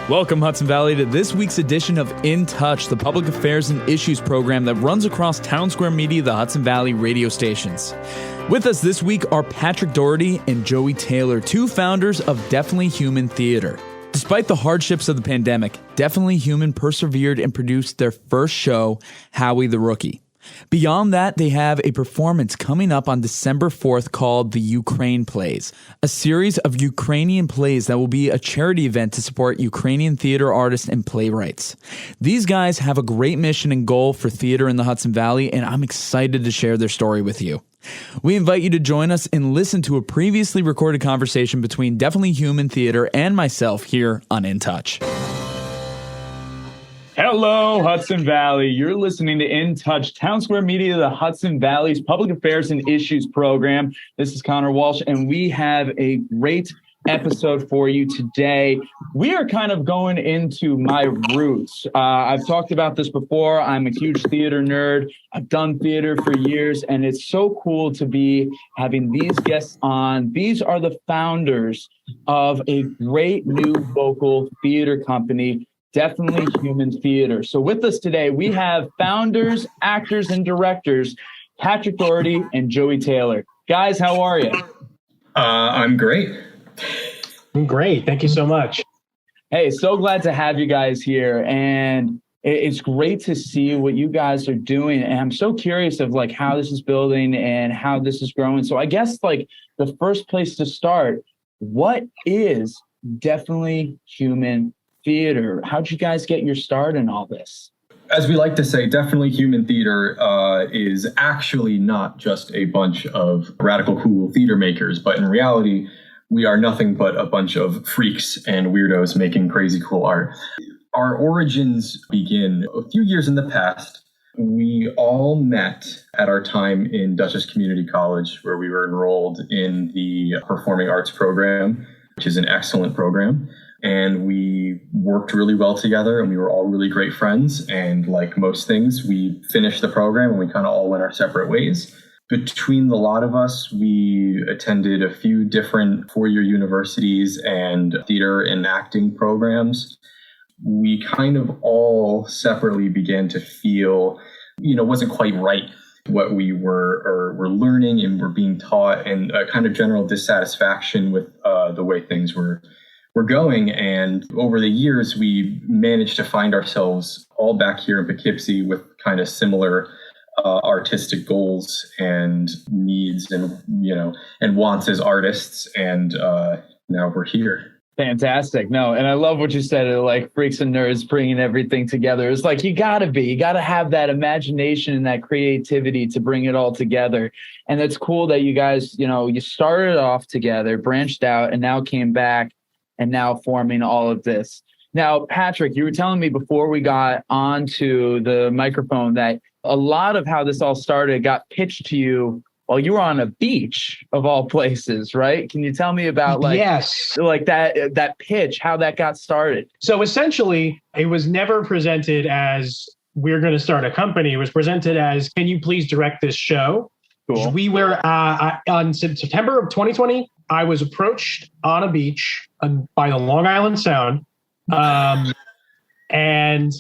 Welcome, Hudson Valley, to this week's edition of In Touch, the public affairs and issues program that runs across Townsquare Media, the Hudson Valley radio stations. With us this week are Patrick Dougherty and Joey Taylor, two founders of Definitely Human Theater. Despite the hardships of the pandemic, Definitely Human persevered and produced their first show, Howie the Rookie. Beyond that, they have a performance coming up on December 4th called the Ukraine Plays, a series of Ukrainian plays that will be a charity event to support Ukrainian theater artists and playwrights. These guys have a great mission and goal for theater in the Hudson Valley, and I'm excited to share their story with you. We invite you to join us and listen to a previously recorded conversation between Definitely Human Theater and myself here on In Touch. Hello, Hudson Valley. You're listening to In Touch, Townsquare Media, the Hudson Valley's public affairs and issues program. This is Connor Walsh, and we have a great episode for you today. We are kind of going into my roots. I've talked about this before. I'm a huge theater nerd. I've done theater for years, and it's so cool to be having these guests on. These are the founders of a great new local theater company, Definitely Human Theater. So with us today, we have founders, actors, and directors, Patrick Dougherty and Joey Taylor. Guys, how are you? I'm great. I'm great. Thank you so much. Hey, so glad to have you guys here. And it's great to see what you guys are doing. And I'm so curious of like how this is building and how this is growing. So I guess like the first place to start, what is Definitely Human Theater? How'd you guys get your start in all this? As we like to say, Definitely Human Theater is actually not just a bunch of radical cool theater makers, but in reality, we are nothing but a bunch of freaks and weirdos making crazy cool art. Our origins begin a few years in the past. We all met at our time in Dutchess Community College, where we were enrolled in the Performing Arts program, which is an excellent program. And we worked really well together, and we were all really great friends. And like most things, we finished the program and we kind of all went our separate ways. Between the lot of us, we attended a few different four-year universities and theater and acting programs. We kind of all separately began to feel, wasn't quite right what we were learning and were being taught, and a kind of general dissatisfaction with the way things were going. And over the years, we managed to find ourselves all back here in Poughkeepsie with kind of similar artistic goals and needs and wants as artists. And now we're here. Fantastic. No, and I love what you said, like freaks and nerds bringing everything together. It's like you got to have that imagination and that creativity to bring it all together. And it's cool that you guys, you started off together, branched out, and now came back and now forming all of this. Now, Patrick, you were telling me before we got onto the microphone that a lot of how this all started got pitched to you while you were on a beach of all places, right? Can you tell me about that pitch, how that got started? So essentially, it was never presented as we're going to start a company. It was presented as, can you please direct this show? Cool. We were on September of 2020. I was approached on a beach by the Long Island Sound, and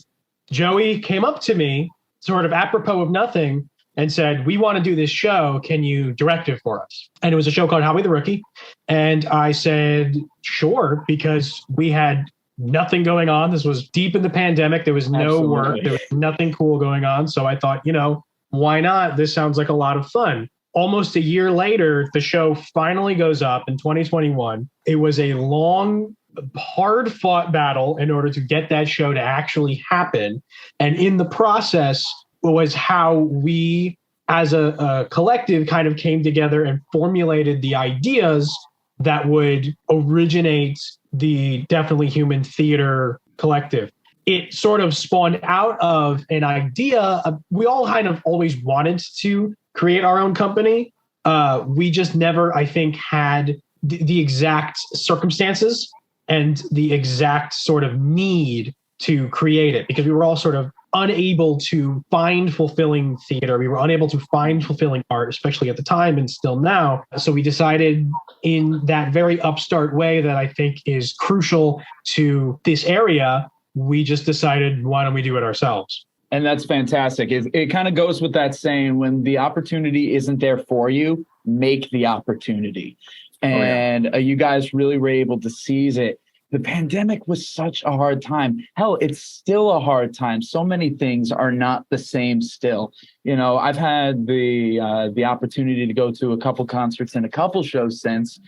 Joey came up to me sort of apropos of nothing and said, we want to do this show. Can you direct it for us? And it was a show called Howie the Rookie. And I said, sure, because we had nothing going on. This was deep in the pandemic. There was no work. There was nothing cool going on. So I thought, why not? This sounds like a lot of fun. Almost a year later, the show finally goes up in 2021. It was a long, hard-fought battle in order to get that show to actually happen. And in the process was how we, as a collective, kind of came together and formulated the ideas that would originate the Definitely Human Theater collective. It sort of spawned out of an idea. We all kind of always wanted to create our own company. We just never, I think, had the exact circumstances and the exact sort of need to create it, because we were all sort of unable to find fulfilling theater. We were unable to find fulfilling art, especially at the time and still now. So we decided in that very upstart way that I think is crucial to this area, we just decided, why don't we do it ourselves? And that's fantastic. It kind of goes with that saying, when the opportunity isn't there for you, make the opportunity. And you guys really were able to seize it. The pandemic was such a hard time. Hell, it's still a hard time. So many things are not the same still. You know, I've had the opportunity to go to a couple concerts and a couple shows since,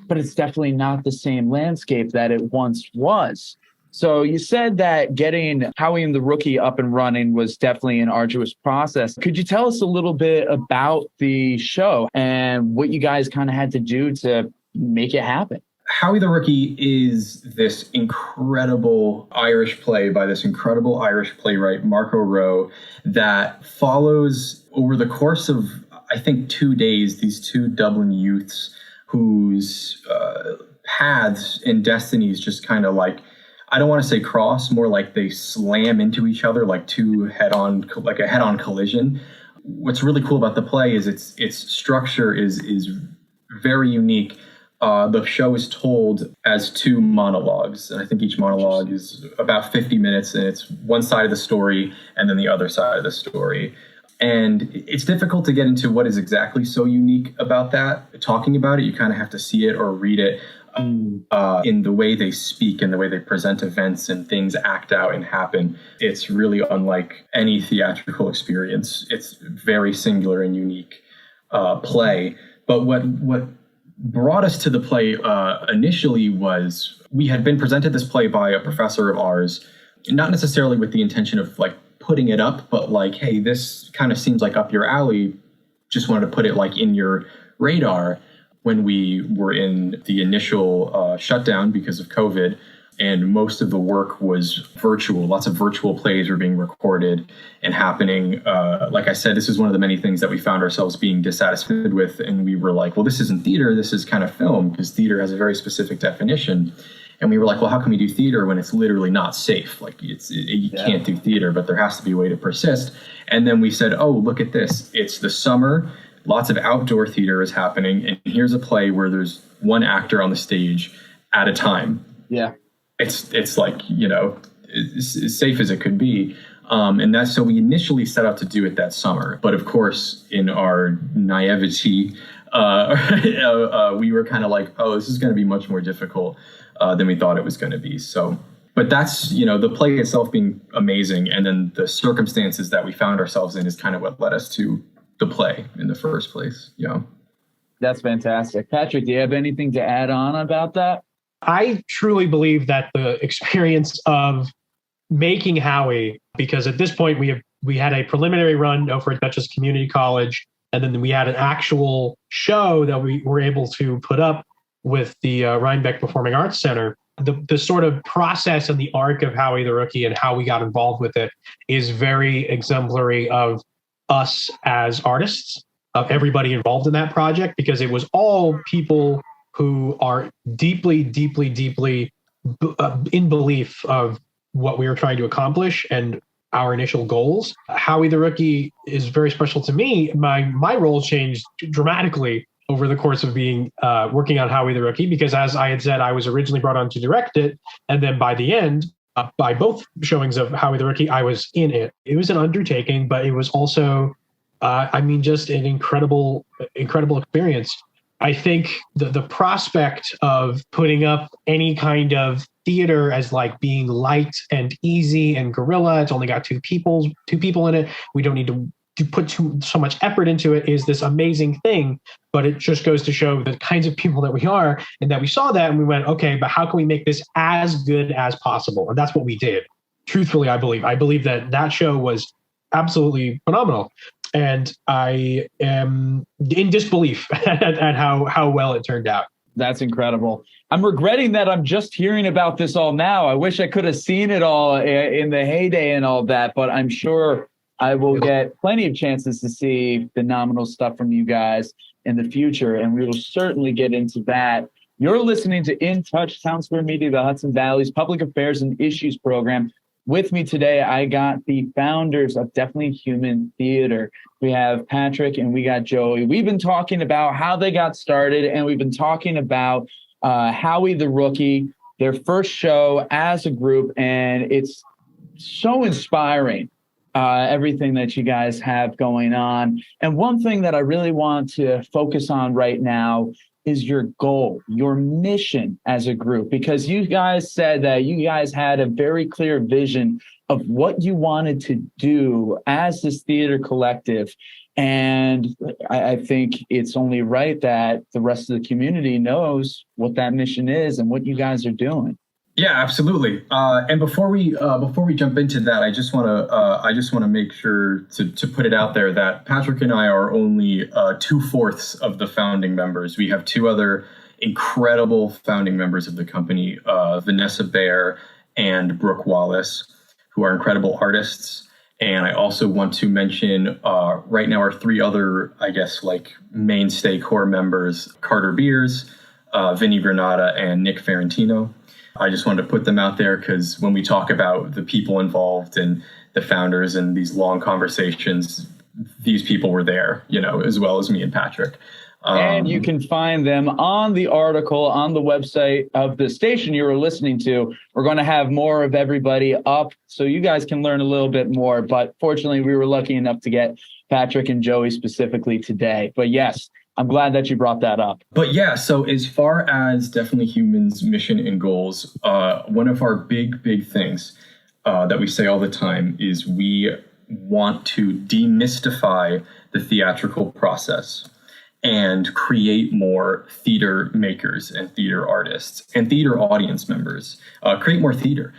but it's definitely not the same landscape that it once was. So you said that getting Howie the Rookie up and running was definitely an arduous process. Could you tell us a little bit about the show and what you guys kind of had to do to make it happen? Howie the Rookie is this incredible Irish play by this incredible Irish playwright, Marco Rowe, that follows over the course of, I think, 2 days, these two Dublin youths whose paths and destinies just kind of like, I don't want to say cross, more like they slam into each other like a head-on collision. What's really cool about the play is its structure is very unique. The show is told as 2 monologues, and I think each monologue is about 50 minutes, and it's one side of the story and then the other side of the story. And it's difficult to get into what is exactly so unique about that. Talking about it, you kind of have to see it or read it. In the way they speak and the way they present events and things act out and happen. It's really unlike any theatrical experience. It's very singular and unique play. But what brought us to the play initially was we had been presented this play by a professor of ours, not necessarily with the intention of like putting it up, but like, hey, this kind of seems like up your alley. Just wanted to put it like in your radar. When we were in the initial shutdown because of COVID, and most of the work was virtual. Lots of virtual plays were being recorded and happening. Like I said, this is one of the many things that we found ourselves being dissatisfied with. And we were like, well, this isn't theater. This is kind of film, because theater has a very specific definition. And we were like, well, how can we do theater when it's literally not safe? Like you can't do theater, but there has to be a way to persist. And then we said, oh, look at this. It's the summer. Lots of outdoor theater is happening. And here's a play where there's one actor on the stage at a time. Yeah. It's like, you know, as safe as it could be. And that's so we initially set out to do it that summer. But of course, in our naivety, we were kind of like, oh, this is going to be much more difficult than we thought it was going to be. So, but that's, you know, the play itself being amazing. And then the circumstances that we found ourselves in is kind of what led us to the play in the first place. Yeah. That's fantastic. Patrick, do you have anything to add on about that? I truly believe that the experience of making Howie, because at this point we had a preliminary run over at Dutchess Community College, and then we had an actual show that we were able to put up with the Rhinebeck Performing Arts Center. The sort of process and the arc of Howie the Rookie and how we got involved with it is very exemplary of us as artists, of everybody involved in that project, because it was all people who are deeply, deeply, deeply in belief of what we were trying to accomplish and our initial goals. Howie the Rookie is very special to me. My role changed dramatically over the course of being working on Howie the Rookie, because as I had said, I was originally brought on to direct it. And then by the end, by both showings of Howie the Rookie, I was in it. It was an undertaking, but it was also, just an incredible experience. I think the prospect of putting up any kind of theater as like being light and easy and guerrilla, it's only got two people in it. We don't need to put so much effort into it, is this amazing thing. But it just goes to show the kinds of people that we are, and that we saw that and we went, okay, but how can we make this as good as possible? And that's what we did. Truthfully, I believe that show was absolutely phenomenal. And I am in disbelief at how well it turned out. That's incredible. I'm regretting that I'm just hearing about this all now. I wish I could have seen it all in the heyday and all that, but I'm sure I will get plenty of chances to see phenomenal stuff from you guys in the future, and we will certainly get into that. You're listening to In Touch, Townsquare Media, the Hudson Valley's public affairs and issues program. with me today, I got the founders of Definitely Human Theater. We have Patrick and we got Joey. We've been talking about how they got started, and we've been talking about Howie the Rookie, their first show as a group, and it's so inspiring, everything that you guys have going on. And one thing that I really want to focus on right now is your goal, your mission as a group, because you guys said that you guys had a very clear vision of what you wanted to do as this theater collective. And I think it's only right that the rest of the community knows what that mission is and what you guys are doing. Yeah, absolutely. And before we jump into that, I just want to make sure to put it out there that Patrick and I are only 2/4 of the founding members. We have two other incredible founding members of the company, Vanessa Baer and Brooke Wallace, who are incredible artists. And I also want to mention right now our three other, I guess, like mainstay core members: Carter Beers, Vinny Granata, and Nick Ferrantino. I just wanted to put them out there because when we talk about the people involved and the founders and these long conversations, these people were there, as well as me and Patrick. And you can find them on the article on the website of the station you were listening to. We're going to have more of everybody up so you guys can learn a little bit more. But fortunately, we were lucky enough to get Patrick and Joey specifically today. But yes, I'm glad that you brought that up. But yeah, so as far as Definitely Human's mission and goals, one of our big things that we say all the time is we want to demystify the theatrical process and create more theater makers and theater artists and theater audience members, create more theater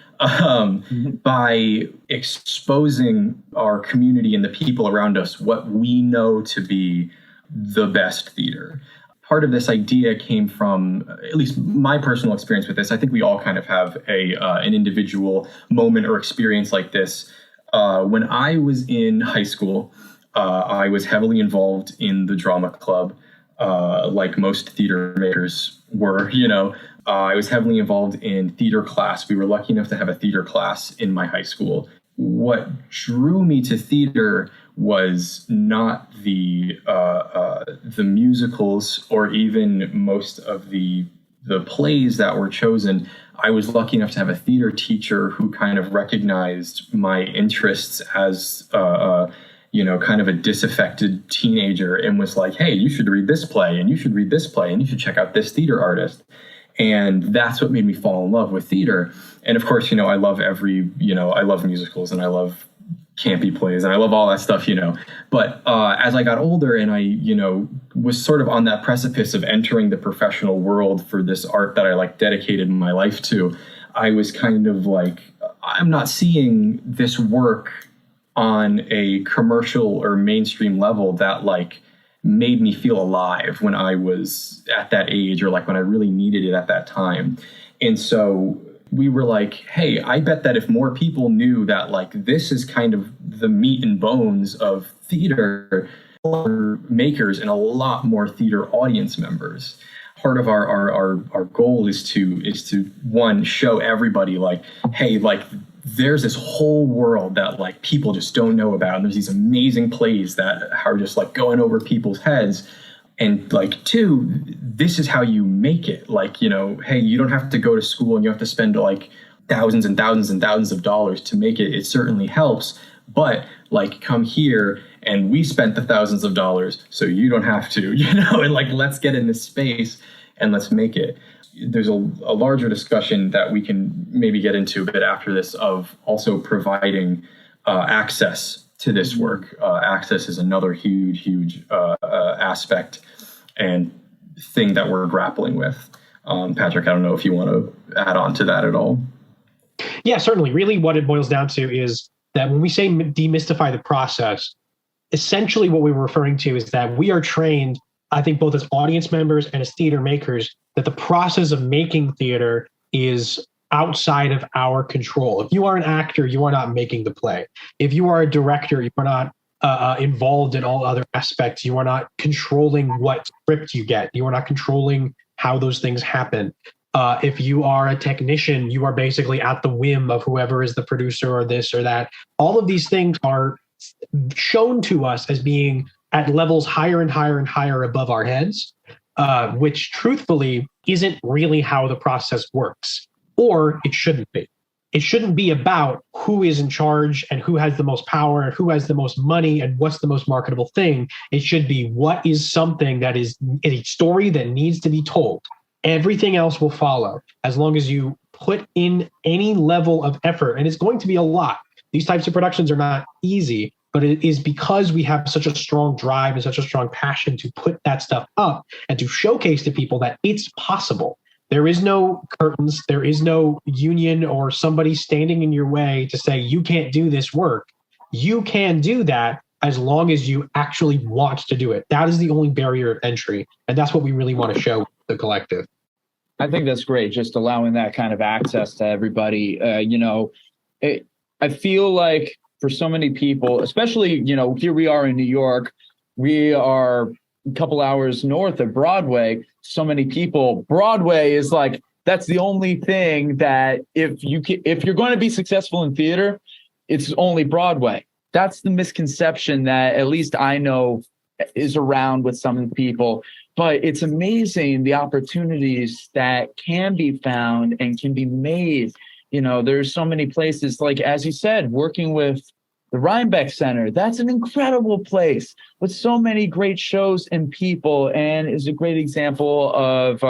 by exposing our community and the people around us what we know to be the best theater. Part of this idea came from, at least my personal experience with this. I think we all kind of have an individual moment or experience like this. When I was in high school, I was heavily involved in the drama club, like most theater makers were, I was heavily involved in theater class. We were lucky enough to have a theater class in my high school. What drew me to theater was not the musicals or even most of the plays that were chosen. I was lucky enough to have a theater teacher who kind of recognized my interests as kind of a disaffected teenager and was like, hey, you should read this play and you should read this play and you should check out this theater artist. And that's what made me fall in love with theater. And of course, I love I love musicals and I love campy plays and I love all that stuff, But as I got older and I, was sort of on that precipice of entering the professional world for this art that I dedicated my life to, I was kind of like, I'm not seeing this work on a commercial or mainstream level that made me feel alive when I was at that age or when I really needed it at that time. And so we were like, hey, I bet that if more people knew that this is kind of the meat and bones of theater, makers and a lot more theater audience members. Part of our goal is to one, show everybody hey, there's this whole world that people just don't know about. And there's these amazing plays that are just going over people's heads. And two, this is how you make it. Hey, you don't have to go to school and you have to spend thousands and thousands and thousands of dollars to make it. It certainly helps. But come here and we spent the thousands of dollars so you don't have to, and let's get in this space and let's make it. There's a larger discussion that we can maybe get into a bit after this of also providing access to this work. Access is another huge aspect and thing that we're grappling with. Patrick, I don't know if you want to add on to that at all. Yeah, certainly. Really what it boils down to is that when we say demystify the process, essentially what we were referring to is that we are trained, I think, both as audience members and as theater makers, that the process of making theater is outside of our control. If you are an actor, you are not making the play. If you are a director, you are not involved in all other aspects. You are not controlling what script you get. You are not controlling how those things happen. If you are a technician, you are basically at the whim of whoever is the producer or this or that. All of these things are shown to us as being at levels higher and higher and higher above our heads, which truthfully isn't really how the process works, or it shouldn't be. It shouldn't be about who is in charge and who has the most power and who has the most money and what's the most marketable thing. It should be what is something that is a story that needs to be told. Everything else will follow as long as you put in any level of effort. And it's going to be a lot. These types of productions are not easy, but it is because we have such a strong drive and such a strong passion to put that stuff up and to showcase to people that it's possible. There is no curtains. There is no union or somebody standing in your way to say, you can't do this work. You can do that as long as you actually want to do it. That is the only barrier of entry. And that's what we really want to show the collective. I think that's great. Just allowing that kind of access to everybody. I feel like for so many people, especially, here we are in New York, we are a couple hours north of Broadway. So many people, Broadway is like, that's the only thing that if you're going to be successful in theater, it's only Broadway. That's the misconception that at least I know is around with some of the people. But it's amazing the opportunities that can be found and can be made. There's so many places, like, as you said, working with the Rhinebeck Center. That's an incredible place with so many great shows and people, and is a great example of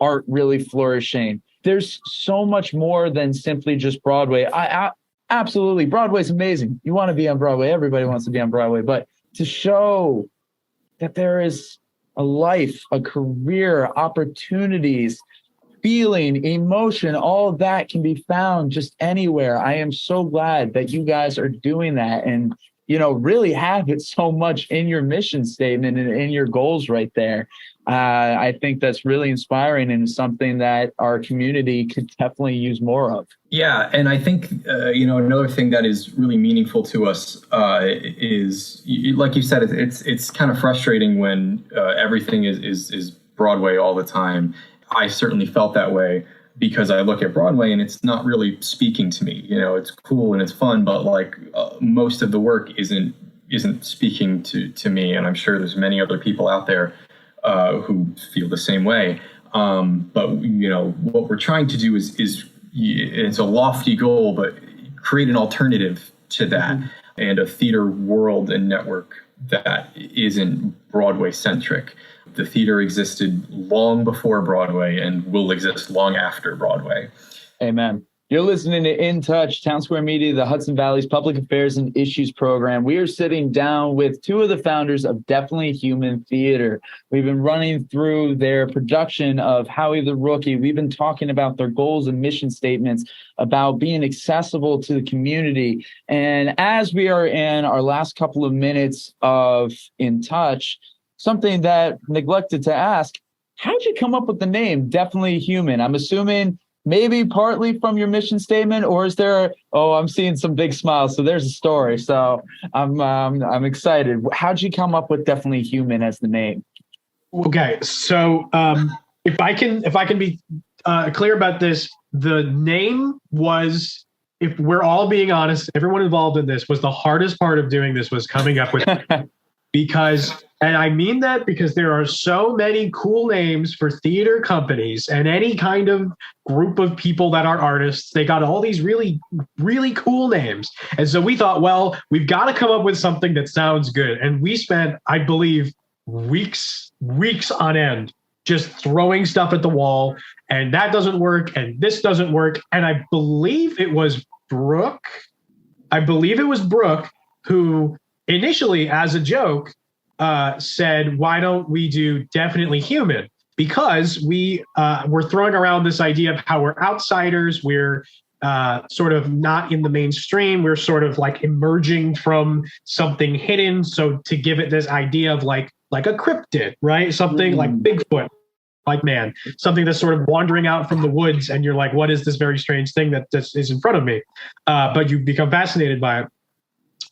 art really flourishing. There's so much more than simply just Broadway. Absolutely, Broadway's amazing. You want to be on Broadway. Everybody wants to be on Broadway. But to show that there is a life, a career, opportunities, feeling, emotion, all of that can be found just anywhere. I am so glad that you guys are doing that and, really have it so much in your mission statement and in your goals right there. I think that's really inspiring and something that our community could definitely use more of. Yeah. And I think, another thing that is really meaningful to us is, like you said, it's kind of frustrating when everything is Broadway all the time. I certainly felt that way because I look at Broadway and it's not really speaking to me. It's cool and it's fun, but most of the work isn't speaking to me. And I'm sure there's many other people out there who feel the same way. But what we're trying to do is it's a lofty goal, but create an alternative to that and a theater world and network that isn't Broadway centric. The theater existed long before Broadway and will exist long after Broadway. Amen. You're listening to In Touch, Townsquare Media, the Hudson Valley's Public Affairs and Issues program. We are sitting down with two of the founders of Definitely Human Theater. We've been running through their production of Howie the Rookie. We've been talking about their goals and mission statements, about being accessible to the community. And as we are in our last couple of minutes of In Touch, something that neglected to ask, how'd you come up with the name Definitely Human? I'm assuming maybe partly from your mission statement, or is there, I'm seeing some big smiles. So there's a story. So I'm excited. How'd you come up with Definitely Human as the name? Okay. So if I can be clear about this, the name was, if we're all being honest, everyone involved in this, was the hardest part of doing this was coming up with because, and I mean that because there are so many cool names for theater companies and any kind of group of people that are artists. They got all these really, really cool names. And so we thought, well, we've got to come up with something that sounds good. And we spent, I believe, weeks on end just throwing stuff at the wall. And that doesn't work. And this doesn't work. And I believe it was Brooke. Who initially, as a joke, said, why don't we do Definitely Human? Because we were throwing around this idea of how we're outsiders. We're sort of not in the mainstream. We're sort of like emerging from something hidden. So to give it this idea of like a cryptid, right? Something like Bigfoot, like man, something that's sort of wandering out from the woods. And you're like, what is this very strange thing that is in front of me? But you become fascinated by it.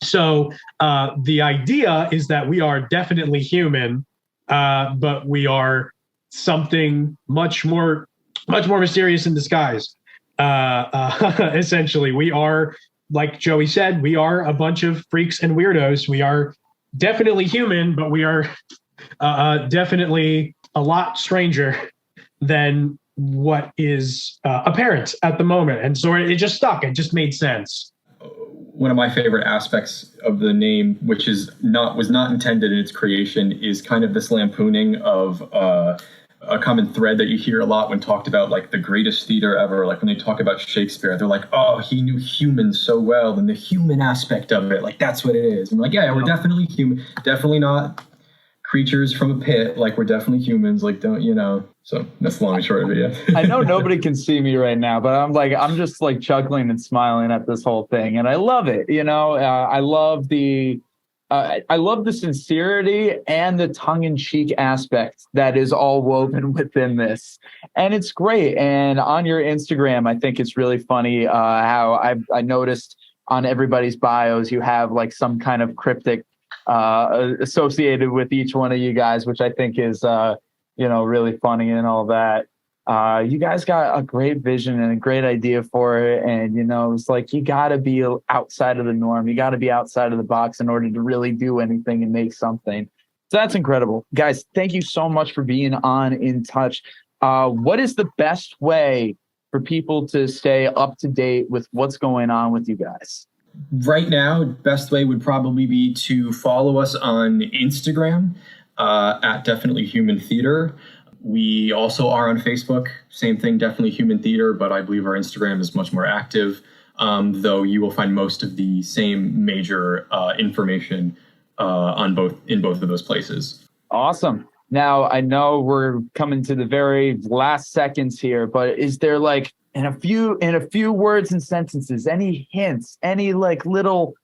So the idea is that we are definitely human, but we are something much more much more mysterious in disguise. Essentially, we are, like Joey said, we are a bunch of freaks and weirdos. We are definitely human, but we are definitely a lot stranger than what is apparent at the moment. And so it just stuck. It just made sense. One of my favorite aspects of the name, which was not intended in its creation, is kind of this lampooning of a common thread that you hear a lot when talked about like the greatest theater ever. Like when they talk about Shakespeare, they're like, oh, he knew humans so well, and the human aspect of it, like that's what it is. And we're like, yeah, we're definitely human, definitely not creatures from a pit. Like we're definitely humans. Like So that's the long and short of it. Yeah. I know nobody can see me right now, but I'm just like chuckling and smiling at this whole thing, and I love it. I love the sincerity and the tongue-in-cheek aspect that is all woven within this, and it's great. And on your Instagram, I think it's really funny how I noticed on everybody's bios you have like some kind of cryptic associated with each one of you guys, which I think is really funny and all that. You guys got a great vision and a great idea for it. And, it's like, you got to be outside of the norm. You got to be outside of the box in order to really do anything and make something. So that's incredible. Guys, thank you so much for being on In Touch. What is the best way for people to stay up to date with what's going on with you guys? Right now, best way would probably be to follow us on Instagram at Definitely Human Theater. We also are on Facebook, same thing, Definitely Human Theater, but I believe our Instagram is much more active, though you will find most of the same major information in both of those places. Awesome. Now, I know we're coming to the very last seconds here, but is there like in a few words and sentences, any hints, any like little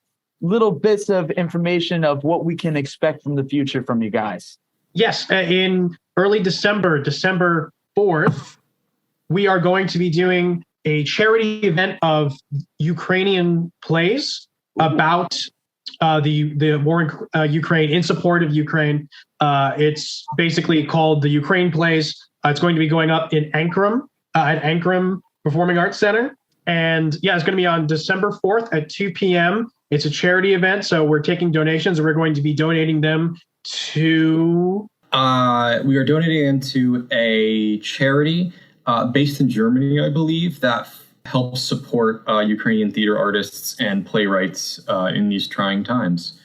bits of information of what we can expect from the future from you guys? Yes, in early December 4th, we are going to be doing a charity event of Ukrainian plays about the war in Ukraine, in support of Ukraine. It's basically called the Ukraine Plays. It's going to be going up in Ankara, at Ankara Performing Arts Center. And yeah, it's going to be on December 4th at 2 p.m. It's a charity event, so we're taking donations, and we're going to be donating them to... we are donating them to a charity based in Germany, I believe, that helps support Ukrainian theater artists and playwrights in these trying times.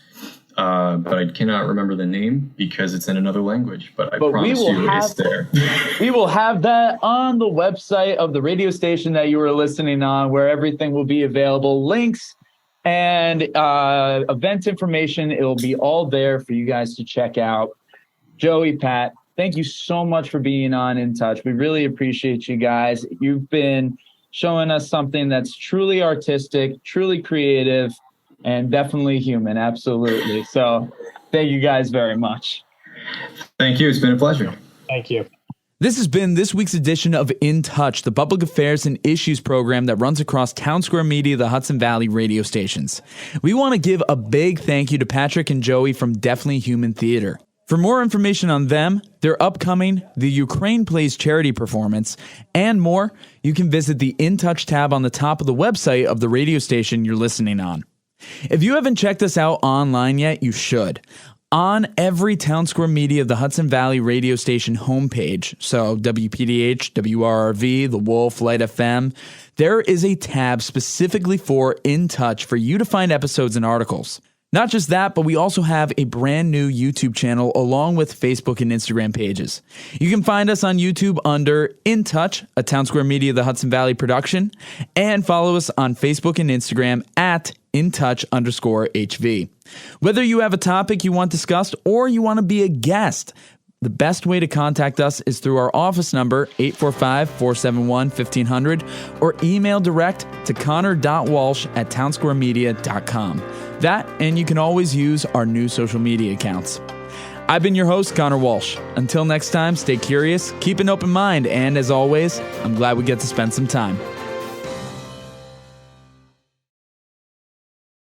But I cannot remember the name because it's in another language, but promise you it's there. We will have that on the website of the radio station that you were listening on, where everything will be available. Links and event information, it'll be all there for you guys to check out. Joey, Pat, thank you so much for being on In Touch. We really appreciate you guys. You've been showing us something that's truly artistic, truly creative, and definitely human. Absolutely. So thank you guys very much. Thank you. It's been a pleasure. Thank you. This has been this week's edition of In Touch, the public affairs and issues program that runs across Townsquare Media, the Hudson Valley radio stations. We want to give a big thank you to Patrick and Joey from Definitely Human Theater. For more information on them, their upcoming The Ukraine Plays charity performance, and more, you can visit the In Touch tab on the top of the website of the radio station you're listening on. If you haven't checked us out online yet, you should. On every Townsquare Media, the Hudson Valley radio station homepage, so WPDH, WRRV, The Wolf, Light FM, there is a tab specifically for In Touch for you to find episodes and articles. Not just that, but we also have a brand new YouTube channel along with Facebook and Instagram pages. You can find us on YouTube under In Touch, a Townsquare Media, the Hudson Valley production, and follow us on Facebook and Instagram at InTouch_HV. Whether you have a topic you want discussed or you want to be a guest, the best way to contact us is through our office number, 845-471-1500, or email direct to connor.walsh@townsquaremedia.com. That, and you can always use our new social media accounts. I've been your host, Connor Walsh. Until next time, stay curious, keep an open mind, and as always, I'm glad we get to spend some time.